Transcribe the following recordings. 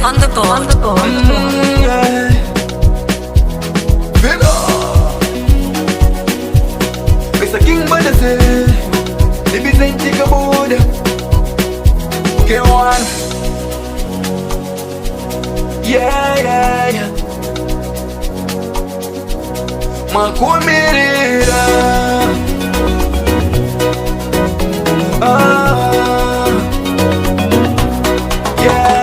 on the board. It's a king by the sea. If it's ain't take a board. Okay, one. Yeah. Makumirira.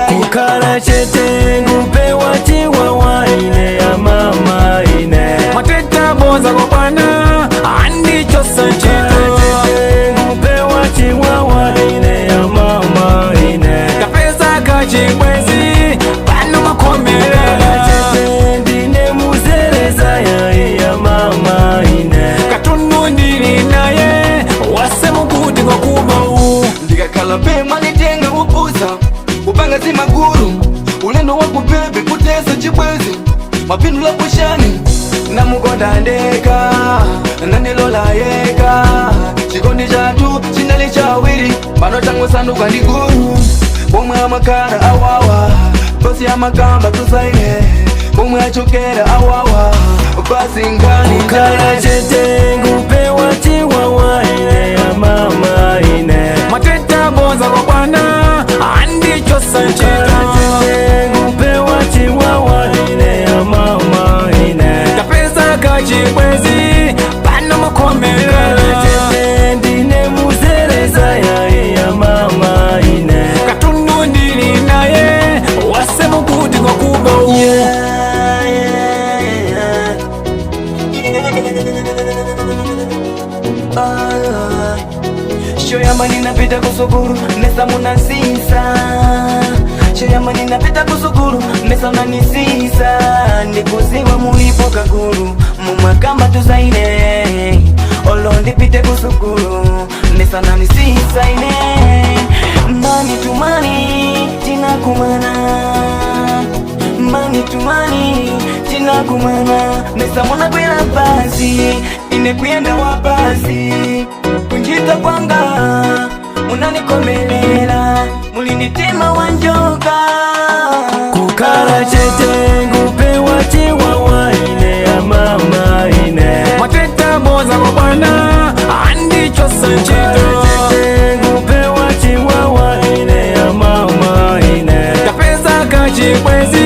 Kukara chete ngupewa chiwawa ine ya mama ine mateta boza kopana andi chosa chete ngupewa chiwawa ine ya mama ine kapesa kachimwezi pano makomerera chete ndine muzereza ya mama ine katunu ndini naye wase mukuti kwa kubau Ndikakhala pema nitenga upuza upanga si maguru ulendo wako bebe kutesa chibwezi mapindu la pushani na mukonda ndeka nandilola yeka chikondi chatu chinali chawiri pano tango sanduka ndi guru pomwe amakara awawa basi amakamba tusaine pomwe achokera awawa basi ngani kukara chete ngupewa chiwawa ine ya mama ine mateta boza kwa bwana andi chosa chete ngupewa chiwawa ine ya mama ine kapesa kachibwezi pano makomera chete ndine muzereza ya mama ine katunu ndini naye wase mukuti kwa kuba Shoyama ninapita kusukuru mesa munasisa Shoyama ninapita kusukuru mesa unanisisa Ndikuziwa mulipo kaguru mumakamba tuzaine Olo ndipite kusukuru mesa unanisisa ine Mani tumani tina kumana Mani tumani tina kumana mesa muna kwela basi ine kuyenda wabasi kunjita kwanga munanikomelela mulinitima wanjoka kukara chete ngupewa chiwawa ine ya mama ine mateta boza kwa bwana andi chosa chete ngupewa chiwawa ine ya mama ine kapesa kachibwezi